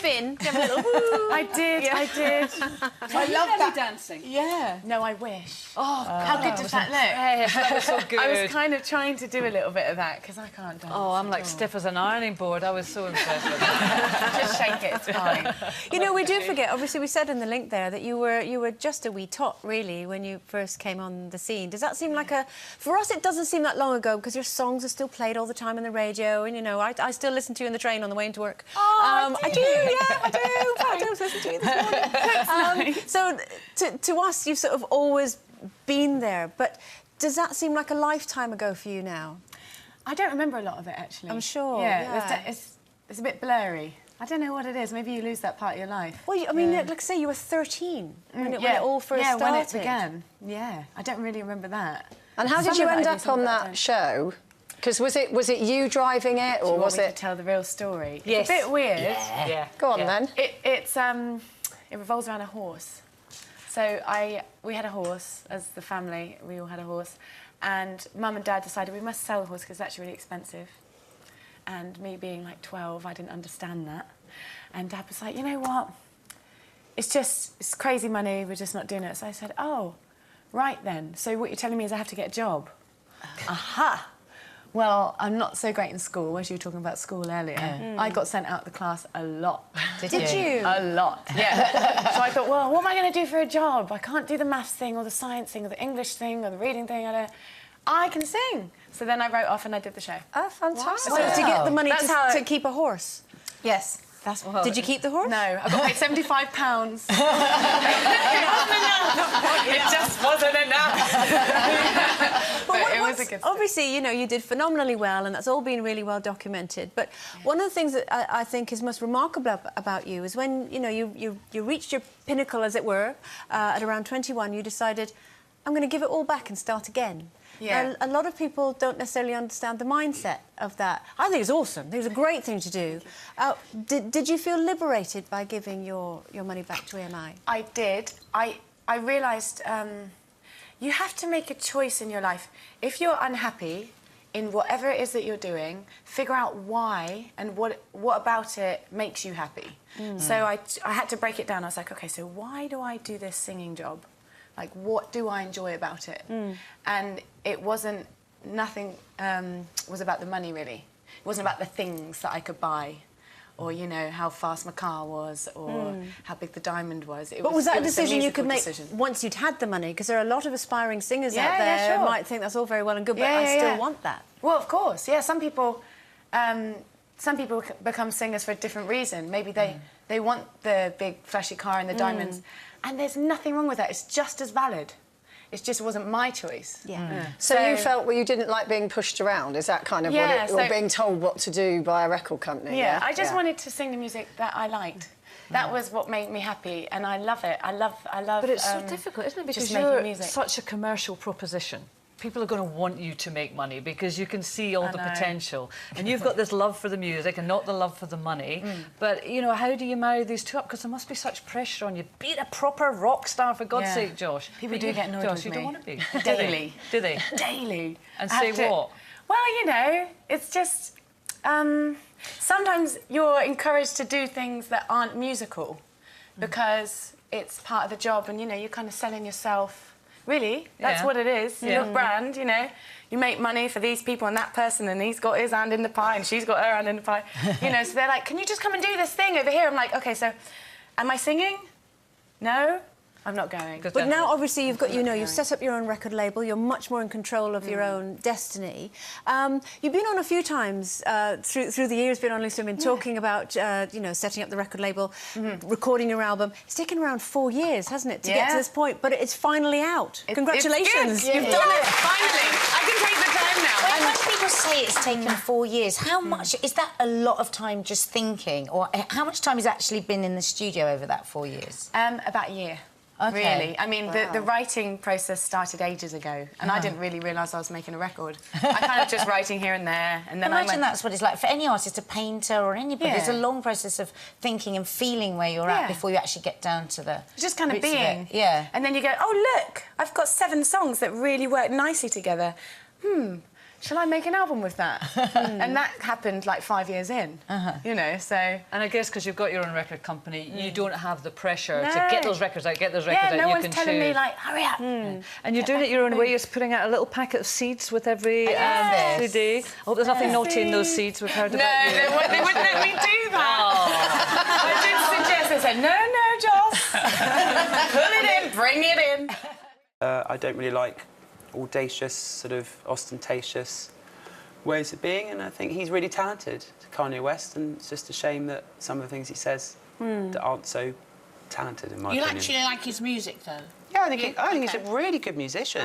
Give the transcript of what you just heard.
spin. Give a little woo. I did. I love that dancing. Yeah. No, I wish. Oh, how good does that look? That was so good. I was kind of trying to do a little bit of that because I can't dance. Oh, I'm like stiff as an ironing board. I was so impressed with that. Just shake it, it's fine. You know, we do forget, obviously we said in the link there that you were just a wee tot, really, when you first came on the scene. Does that seem like a... For us, it doesn't seem that long ago, because your songs are still played all the time on the radio, and, you know, I still listen to you in the train on the way into work. Oh, I do, yeah, I do. In fact, I was listening to you this morning. Nice. So, to us, you've sort of always been there, but does that seem like a lifetime ago for you now? I don't remember a lot of it, actually. I'm sure, Yeah. It's a bit blurry. I don't know what it is. Maybe you lose that part of your life. Well, I mean, like say you were 13 when it all first started. Yeah, when it began. Yeah, I don't really remember that. And how did you end up on that show? Because was it you driving it, or was it? To tell the real story? Yes. It's a bit weird. Yeah. Go on then. It revolves around a horse. So we had a horse as the family. We all had a horse, and Mum and Dad decided we must sell the horse because it's actually really expensive. And me being like 12, I didn't understand that. And Dad was like, you know what? It's crazy money, we're just not doing it. So I said, oh, right then. So what you're telling me is I have to get a job? Aha! Well, I'm not so great in school, as you were talking about school earlier. I got sent out of the class a lot. Did you? A lot, yeah. So I thought, well, what am I going to do for a job? I can't do the maths thing or the science thing or the English thing or the reading thing. I can sing. So then I wrote off and I did the show. Oh, fantastic. Wow. So to get the money That's to keep a horse? Yes. That's what. Did you keep the horse? No, I got paid £75. It just wasn't enough. But it was a good. Obviously, you know, you did phenomenally well, and that's all been really well documented. But one of the things that I think is most remarkable about you is when you reached your pinnacle, as it were, at around 21. You decided, I'm going to give it all back and start again. Yeah. A lot of people don't necessarily understand the mindset of that. I think it's awesome. I think it's a great thing to do. Did you feel liberated by giving your money back to EMI? I did. I realised you have to make a choice in your life. If you're unhappy in whatever it is that you're doing, figure out why and what about it makes you happy. So I had to break it down. I was like, OK, so why do I do this singing job? Like, what do I enjoy about it? And it wasn't... Nothing was about the money, really. It wasn't about the things that I could buy or, you know, how fast my car was or how big the diamond was. But was that a decision you could make once you'd had the money? Because there are a lot of aspiring singers out there who might think that's all very well and good, but I still want that. Well, of course, yeah. Some people become singers for a different reason. Maybe they want the big flashy car and the diamonds, and there's nothing wrong with that. It's just as valid. It just wasn't my choice. So you felt you didn't like being pushed around? Is that kind of what it... Or being told what to do by a record company? Yeah, I just wanted to sing the music that I liked. That was what made me happy, and I love it. I love. But it's so difficult, isn't it? Because you're such a commercial proposition. People are going to want you to make money because you can see all the potential. And you've got this love for the music and not the love for the money. But, you know, how do you marry these two up? Because there must be such pressure on you. Be a proper rock star, for God's sake, Josh. People do get annoyed with me. Josh, you don't want to be. Daily. Do they? Daily. And say what? Well, you know, it's just... sometimes you're encouraged to do things that aren't musical because it's part of the job and, you know, you're kind of selling yourself. Really, that's what it is. Your brand, you know. You make money for these people and that person, and he's got his hand in the pie and she's got her hand in the pie. You know, so they're like, can you just come and do this thing over here? I'm like, OK, so am I singing? No? I'm not going. But now, obviously, you've set up your own record label. You're much more in control of your own destiny. You've been on a few times through the years, been on Loose Women, talking about, you know, setting up the record label, recording your album. It's taken around 4 years, hasn't it, to get to this point? But it's finally out. Congratulations. You've done it, finally. I can take the time now. When people say it's taken 4 years, how much... Is that a lot of time just thinking? Or how much time has actually been in the studio over that 4 years? About a year. Okay. Really. I mean, the writing process started ages ago, and I didn't really realise I was making a record. I kind of just writing here and there, and then Imagine that's what it's like for any artist, a painter or anybody. Yeah. There's a long process of thinking and feeling where you're at before you actually get down to the just kind of being. Yeah. And then you go, oh, look, I've got 7 songs that really work nicely together. shall I make an album with that? And that happened like 5 years in, you know, so... And I guess because you've got your own record company, you don't have the pressure to get those records out, get those records out. Yeah, no you one's can telling me, choose. like, hurry up. And you're doing it your own way. You're putting out a little packet of seeds with every CD. I hope there's nothing naughty in those seeds we've heard about you. No, they wouldn't let me do that. I did suggest, they said, no, Joss. Pull it in, bring it in. I don't really like audacious, sort of ostentatious ways of being, and I think he's really talented, Kanye West, and it's just a shame that some of the things he says that aren't so talented, in my opinion. You actually like his music, though? Yeah, I think he's a really good musician.